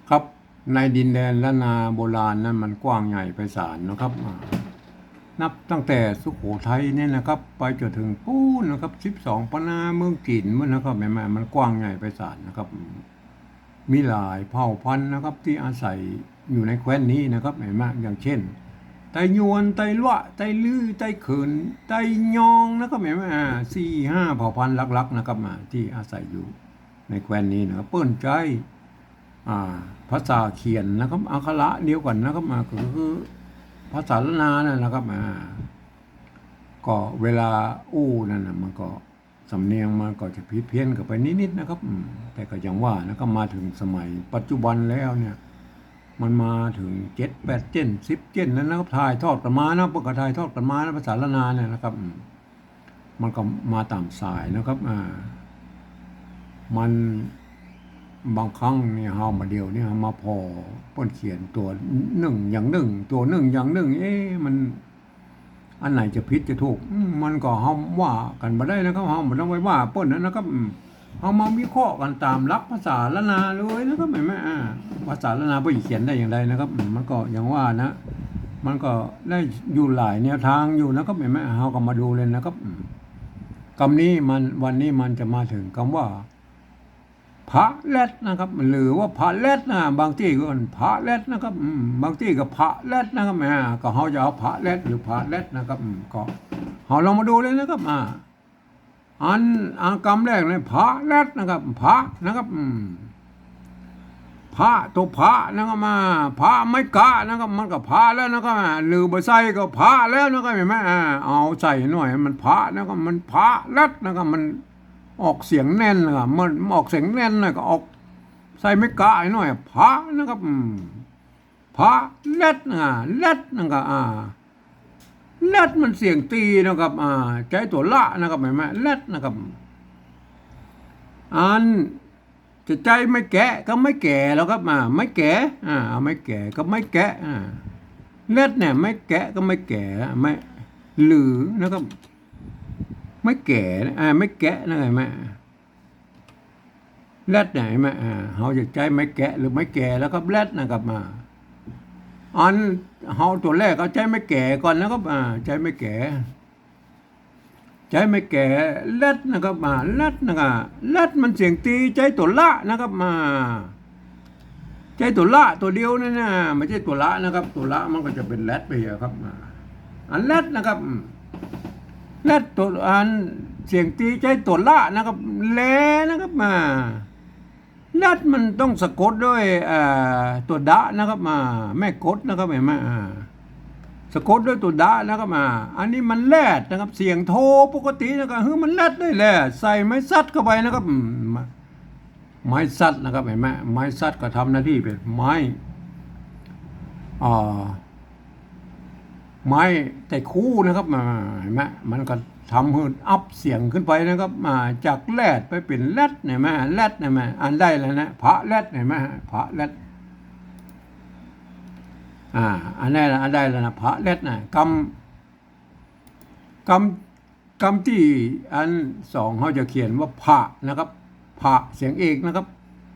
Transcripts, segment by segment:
ครับในดินแดนล้านนาโบราณนั้นมันกว้างใหญ่ไพศาลนะครับนับตั้งแต่สุโขทัยเนี่ยนะครับไปจนถึงปูนนะครับ12ปนาเมืองจีนมันนะครับแม่มันกว้างใหญ่ไพศาลนะครับมีหลายเผ่าพันธุ์นะครับที่อาศัยอยู่ในแคว้นนี้นะครับแม่อย่างเช่นไตยวนไตละไตลือไตเขินไตยองนะครับแม่4-5เผ่าพันธุ์หลักๆนะครับที่อาศัยอยู่ในแคว้นนี้นะครับเปิ้นใจภาษาเขียนนะครับอักขระเดียวกันนะครับก็คือภาษาละนานะครับก็เวลาอู้นั่นนะมันก็สำเนียงมันก็จะผิดเพี้ยนกันไปนิดๆนะครับแต่ก็ยังว่านะครับมาถึงสมัยปัจจุบันแล้วเนี่ยมันมาถึง7-8 เจน10 เจนแล้วนะครับถ่ายทอดกันมานะพวกก็ถ่ายทอดกันมานะภาษาละนาเนี่ยนะครับมันก็มาตามสายนะครับมันบางครั้งเนี่ยเฮามาเดียวเนี่ยมาพอป้นเขียนตัวหนึ่งอย่างหนึ่งตัวหนึ่งอย่างหนึ่งมันอันไหนจะผิดจะถูกมันก็เฮาว่ากันบ่ได้นะครับเฮาบ่ต้องไปว่าป้นนะครับเฮามาวิเคราะห์กันตามหลักภาษาละนาเลยนะครับแม่ภาษาละนาบ่เขียนได้อย่างไรนะครับมันก็อย่างว่านะมันก็ได้อยู่หลายแนวทางอยู่นะครับแม่เฮาก็มาดูเลยนะครับคำนี้มันวันนี้มันจะมาถึงคำว่าพระเล็ดนะครับหรือว่าพระเล็ดนะบางที่ก็พระเล็ดนะครับบางที่ก็พระเล็ดนะครับก็เขาจะเอาพระเล็ดหรือพระเล็ดนะครับก็เขาลองมาดูเลยนะครับอันกรรมแรกเลยพระเล็ดนะครับพระนะครับพระตัวพระนะครับพระไม่กะนะครับมันก็พระแล้วนะครับหรือใบไส้ก็พระแล้วนะครับเห็นไหมเอาใส่หน่อยมันพระนะครับมันพระเล็ดนะครับมันออกเสียงแน่นนะครับมันออกเสียงแน่นนะก็ออกใส่ไม่กะหน่อยพระนะครับพระเล็ดเล็ดนะครับเล็ดมันเสียงตีนะครับใจตัวละนะครับเห็นไหมเล็ดนะครับอันจะใจไม่แกะก็ไม่แก่แล้วครับไม่แก่ไม่แก่ก็ไม่แกะเล็ดเนี่ยไม่แกะก็ไม่แก่ไม่หรือนะครับไม่แก่ไม่แกะนะไงแม่แรดไหนแม่เขาจะใจไม่แกะหรือไม่แก่แล้วก็แรดนะครับอันเขาตัวแรกเอาใจไม่แก่ก่อนนะครับใจไม่แก่ใจไม่แก่แรดนะครับแรดนะครับแรดมันเสียงตีใจตัวละนะครับใจตัวละตัวเดียวนั่นนะไม่ใช่ตัวละนะครับตัวละมันก็จะเป็นแรดไปครับอันแรดนะครับและตัวอันเสียงตีใจตัวละนะครับแลนะครับและมันต้องสะกดด้วยตัวดะนะครับแม่กดนะครับเห็นไหมสะกดด้วยตัวดะนะครับอันนี้มันแลดนะครับเสียงโทปกตินะครับมันแลดได้แลใส่ไม้ซัดเข้าไปนะครับไม้ซัดนะครับเห็นไหมไม้ซัดก็ทำหน้าที่เป็นไม้ไม้แต่คู่นะครับเห็นไหมมันก็ทำให้อัพเสียงขึ้นไปนะครับจากแรดไปเป็นแรดเห็นไหมแรดเห็นไหมอันได้แล้วนะพระแรดเห็นไหมพระแรดอันได้แล้วนะพระแรดนะกำที่อันสองเขาจะเขียนว่าพระนะครับพระเสียงเอกนะครับ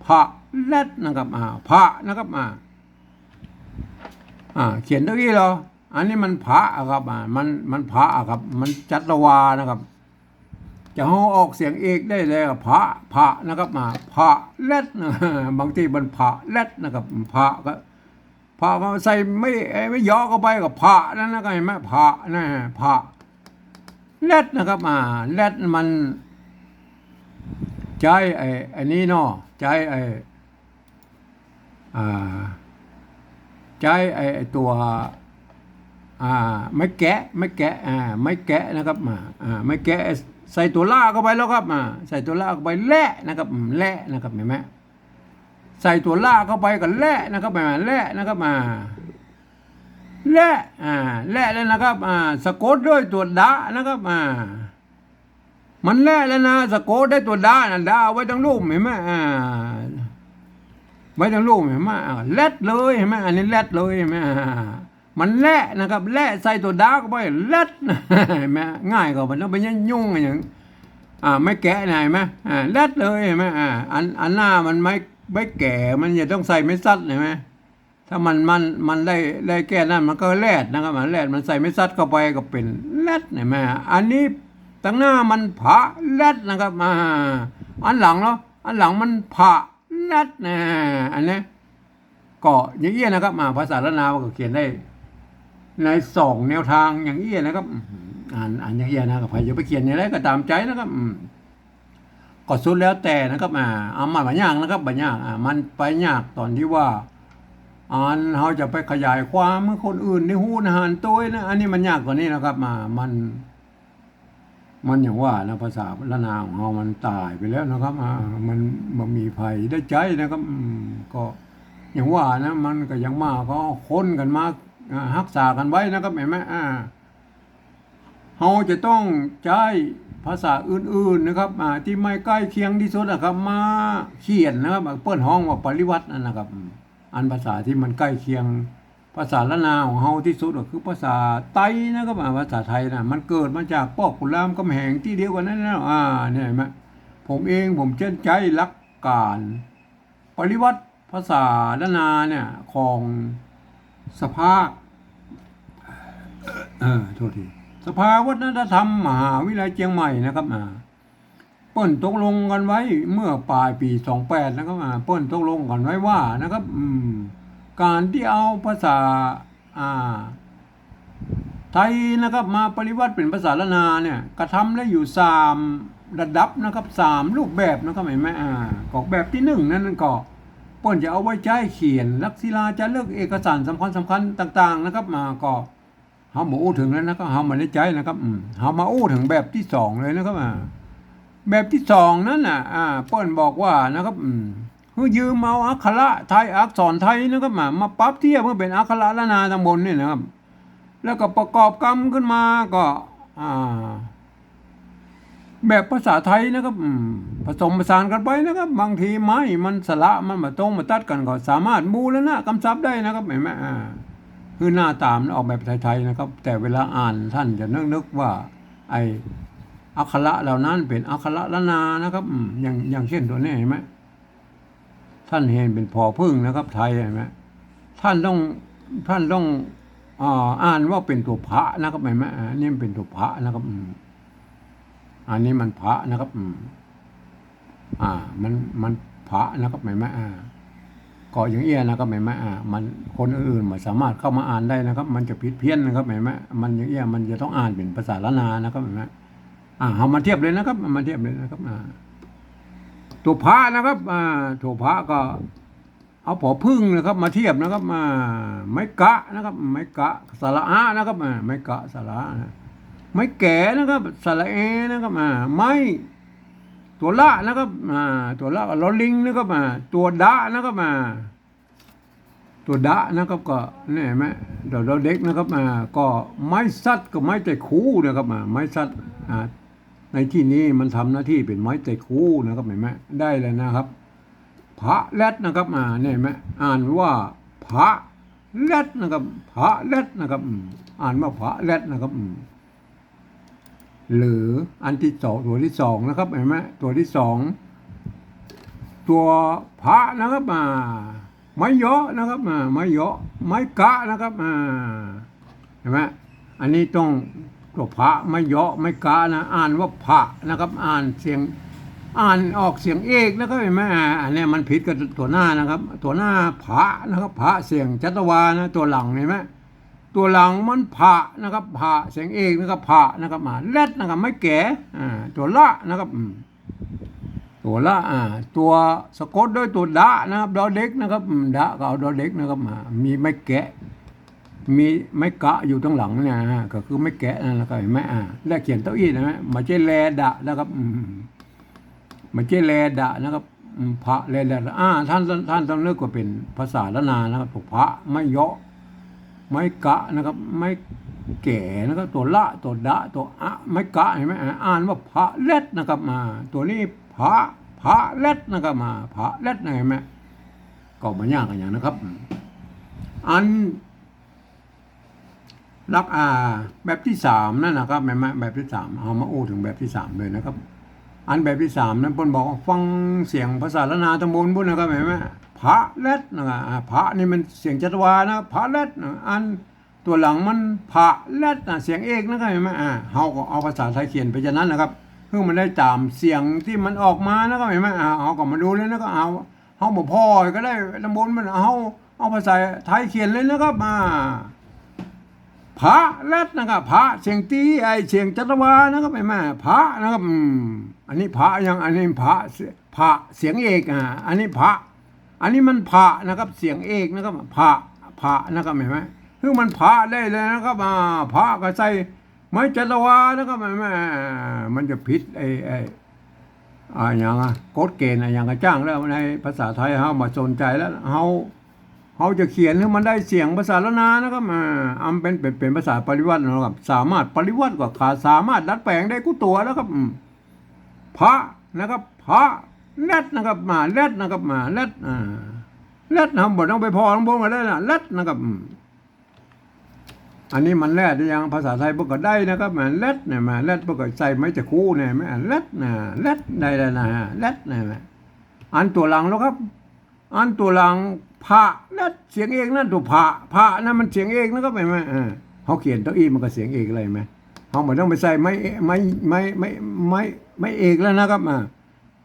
พระแรดนะครับพระนะครับเขียนตรงนี้เหรออันนี้มันพระครับมันพระครับมันจัตวานะครับจะเอาออกเสียงเอกได้เลยพระนะครับพระเล็ดบางทีมันพระเล็ดนะครับพระก็ใส่ไม่ย่อเข้าไปกับพระนั่นนะเห็นไหมพระนะพระเล็ดนะครับเล็ดมันใจไอ้นี้เนาะใจใจไอ้ตัวไม่แกะไม่แกะนะครับไม่แกะใส่ตัวล่าเข้าไปแล้วครับใส่ตัวล่าเข้าไปแล่นะครับแล่นะครับเห็นไหมใส่ตัวล่าเข้าไปกับแล่นะครับแล่นะครับแล่แล่แล้วนะครับสะกดด้วยตัวดานะครับมันแล่แล้วนะสะกดได้ตัวดาดาไว้ทั้งรูปเห็นไหมไว้ทั้งรูปเห็นไหมแลดเลยเห็นไหมอันนี้แลดเลยเห็นไหมมันแล่นะครับแล่ใส่ตัวดาเข้าไปแลดแม่ง่ายกว่ามันต้องไปยุ่งอย่างไม่แกะไหนไหมแลดเลยเห็นไหมอันหน้ามันไม่ ใบแก่มันจะต้องใส่ไม่ซัดเห็นไหมถ้ามันได้แก่นั่นมันก็แลดนะครับมันแลดมันใส่ไม่ซัดเข้าไปก็เป็นแลดเห็นไหมอันนี้ตั้งหน้ามันผะแลดนะครับอันหลังเนาะอันหลังมันผะแลดนะอันนี้ก็อย่างเงี้ยนะครับภาษาละนาวก็เขียนได้ในสองแนวทางอย่างเงี้ยนะครับอ่านอย่างเงี้ยนะครับใครจะไปเขียนอย่างไรก็ตามใจนะครับก็สุดแล้วแต่นะครับเอามาบัญญัตินะครับบัญญัติมันไปยากตอนที่ว่าเขาจะไปขยายความเมื่อคนอื่นในหูนหารตัวนะอันนี้มันยากกว่านี้นะครับมันอย่างว่านะภาษาละนาของเรามันตายไปแล้วนะครับมันมีภัยได้ใจนะครับก็อย่างว่านะมันก็ยังมากก็ค้นกันมารักษากันไว้นะครับเห็นไหมเราจะต้องใช้ภาษาอื่นๆนะครับที่ไม่ใกล้เคียงที่สุดนะครับมาเขียนนะครับเปิ้นห้องว่าปริวัตินั่นนะครับอันภาษาที่มันใกล้เคียงภาษาละนาของเฮาที่สุดก็คือภาษาไต้นะครับภาษาไทยนะมันเกิดมาจากป้อขุนรามคำแหงที่เดียวกันนั่นนะเนี่ยเห็นไหมผมเช่นใจรักการปริวัติภาษาละนาเนี่ยของสภาโทษทีสภาวัฒนธรรมมหาวิทยาลัยเชียงใหม่นะครับเปิ้นตกลงกันไว้เมื่อปลายปี28นะครับเปิ้นตกลงกันไว้ว่านะครับการที่เอาภาษาไทยนะครับมาปริวัติเป็นภาษาละนาเนี่ยกระทำได้อยู่3ระดับนะครับ3รูปแบบนะครับเห็นไหมก็แบบที่1นั่นก็เปิ้นจะเอาไว้ใช้เขียนลักษิลาจารึกเอกสารสำคัญต่างๆนะครับก็เฮามาอู้ถึงแล้วนะครับเฮามาได้ใจนะครับเฮามาอู้ถึงแบบที่2เลยนะครับแบบที่2นั้นเปิ้นบอกว่านะครับยืมเอาอักขระไทยอักษรไทยนะครับมาปรับเทียบเพื่อเป็นอักขระละนาตำบลนี่นะครับแล้วก็ประกอบกรรมขึ้นมาก็แบบภาษาไทยนะครับผสมผสานกันไปนะครับบางทีไม้มันสละมันมาตรงมาตัดกันก็สามารถบูรณะกำซับได้นะครับเห็นไหมคือหน้าตามออกแบบไทยๆนะครับแต่เวลาอ่านท่านจะนึกว่าไออักขระเหล่านั้นเป็นอักขระละนานะครับอย่างเช่นตัวนี้เห็นไหมท่านเห็นเป็นพอพึ่งนะครับไทยเห็นไหมท่านต้องอ่านว่าเป็นตัวพระนะครับเห็นไหมนี่เป็นตัวพระนะครับอันนี้มันพระนะครับมันพระนะครับเห็นไหมก็อย่างเอี้ยนะครับเห็นไหมมันคนอื่นๆไม่สามารถเข้ามาอ่านได้นะครับมันจะผิดเพี้ยนนะครับเห็นไหมมันอย่างเอี้ยมันจะต้องอ่านเป็นภาษาละนานะครับเห็นไหมเอามาเทียบเลยนะครับมาเทียบเลยนะครับตัวพระนะครับตัวพระก็เอาผอพึ่งนะครับมาเทียบนะครับไม้กะนะครับไม้กะสระอานะครับไม้กะสระไม้แก่นะครับสระเอนะครับไม้ตัวละนะครับตัวละลอลิงนะครับตัวดะนะครับตัวดะนะครับก็นี่เห็นไหมเราเด็กนะครับก็ไม้ซัดกับไม้ใจคู่นะครับไม้ซัดในที่นี้มันทำหน้าที่เป็นไม้ใจคู่นะครับเห็นไหมได้เลยนะครับพระแรดนะครับเนี่ยเห็นไหมอ่านว่าพระแรดนะครับพระแรดนะครับอ่านว่าพระแรดนะครับหรืออันที่2ตัวที่2นะครับเห็นไหมตัวที่2ตัวพระนะครับไม้เยอะนะครับไม้เยอะไม้กะนะครับเห็นไหมอันนี้ต้องตัวพระไม่เยาะไม่กะนะอ่านว่าพระนะครับอ่านออกเสียงเอกนะครับเห็นไหมอันนี้มันผิดกับตัวหน้านะครับตัวหน้าพระนะครับพระเสียงจัตวานะตัวหลังเห็นไหมตัวหลังมันพระนะครับพระเสียงเอกนะครับพระนะครับแรดนะครับไม่แก่ตัวละนะครับตัวละตัวสะกดด้วยตัวดะนะครับดอเด็กนะครับดะก็เอาดอเด็กนะครับมีไม่แกะมีไม่กะอยู่ตรงหลังเนี่ยก็คือไม่แกะนั่นแหละก็เห็นไหมแล้วเขียนเต้าอี้นะมาเจแลดะนะครับมาเจแลดะนะครับพระแลดะท่านต้องเลือกว่าเป็นภาษาละนานะครับตัวพระไม่เยาะไม่กะนะครับไม่แก่นะครับตัวละตัวดะตัวไม่กะเห็นไหมอ่านว่าพระเล็ดนะครับตัวนี้พระเล็ดนะครับพระเล็ดเห็นไหมก็มันยากกันอย่างนะครับอันรักแบบที่3นั่นนะครับแม่แบบที่3เอามาอู้ถึงแบบที่3เลยนะครับ อันแบบที่สามนั้นเพิ่นบอกว่าฟังเสียงภาษาละนาตำบลพุ่นนะครับเห็นไหมพระแรดนะครับพระนี่มันเสียงจัตวานะพระแรดนะอันตัวหลังมันพระแรดนะเสียงเอกนะครับเห็นไหมเฮาก็เอาภาษาไทยเขียนไปจากนั้นนะครับเพื่อมันได้ตามเสียงที่มันออกมานะครับเห็นไหมเฮาก็มาดูเลยนะครับเฮาบ่พอก็ได้ตำบลมันเอาภาษาไทยเขียนเลยนะครับพระแรดนะครับพระเสียงตีเสียงจัตวานะครับไอ้แม่พระนะครับอันนี้พระยังอันนี้พระเสียงเอกอันนี้พระอันนี้มันพระนะครับเสียงเอกนะครับพระนะครับเห็นไหมคือมันพระได้เลยนะครับพระก็ใส่ไม้จัตวานะครับไอ้แม่มันจะผิดอย่างกฎเกณฑ์อย่างกระจ้างแล้วในภาษาไทยเฮามาสนใจแล้วเขาจะเขียนให้มันได้เสียงภาษาละนานะครับเป็นภาษาปริวัตินะครับสามารถปริวัติก็ขาสามารถดัดแปลงได้กู้ตัวแล้วครับพระนะครับพระแรดนะครับแรดนะครับแรดแรดนะบ่ต้องไปพอต้องบ่มาได้นะแรดนะครับอันนี้มันแรดยังภาษาไทยพวกก็ได้นะครับแรดเนี่ยแรดพวกก็ใส่ไม้จะคู่เนี่ยแรดแรดได้นะแรดเนี่ยอันตัวหลังแล้วครับอันตัวหลังพระนั่นเสียงเอกนั่นตัวพระนั่นมันเสียงเอกนะครับเห็นไหมเขาเขียนตัวอีมันก็เสียงเอกอะไรไหมเขาไม่ต้องไปใส่ไม่เอกแล้วนะครับ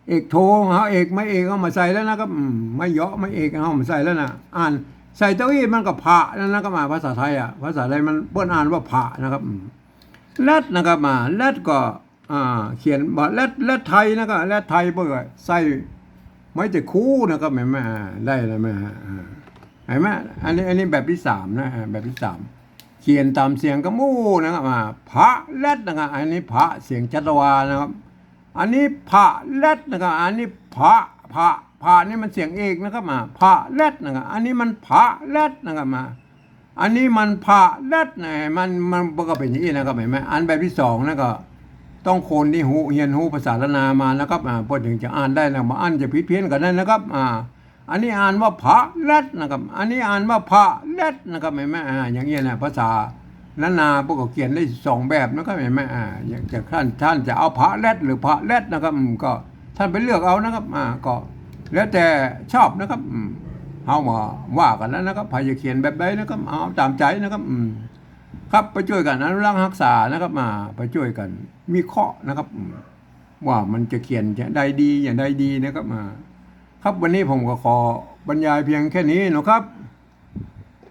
เอกโทเขาเอกไม่เอกเขามาใส่แล้วนะครับไม่เยาะไม่เอกเขามาใส่แล้วนะอ่านใส่ตัวอีมันก็พระนั่นนะครับภาษาไทยภาษาไทยมันเปิ้นอ่านว่าพระนะครับแรดนะครับแรดก็เขียนบอกแรดไทยนะครับแรดไทยเพื่อใส่ไม่จะคู่นะครับเห็นไหมได้เลยไหมเห็นไหมอันนี้แบบที่สามนะแบบที่สามเขียนตามเสียงกระมู่นะครับพระแรดนะครับอันนี้พระเสียงจัตวานะครับอันนี้พระแรดนะครับอันนี้พระนี่มันเสียงเอกนะครับพระแรดนะครับอันนี้มันพระแรดนะครับอันนี้มันพระแรดนะมันก็เป็นอย่างนี้นะครับเห็นไหมอันแบบที่สองนะก็ต้องคนที่เรียนภาษาละนามานะครับพอถึงจะอ่านได้นะมาอ่านจะผิดเพี้ยนกันได้นะครับอันนี้อ่านว่าพระแรดนะครับอันนี้อ่านว่าพระแรดนะครับเห็นไหมอย่างเงี้ยนะภาษาละนาพวกเขาเขียนได้สองแบบนะครับเห็นไหมอย่างจากท่านจะเอาพระแรดหรือพระแรดนะครับก็ท่านไปเลือกเอานะครับก็แล้วแต่ชอบนะครับเอามาว่ากันแล้วนะครับใครจะเขียนแบบใดนะครับเอาตามใจนะครับครับไปช่วยกันอนุรักษ์รักษานะครับไปช่วยกันวิเคราะห์นะครับว่ามันจะเขียนจะได้ดีอย่างใดดีนะครับครับวันนี้ผมก็ขอบรรยายเพียงแค่นี้นะครับ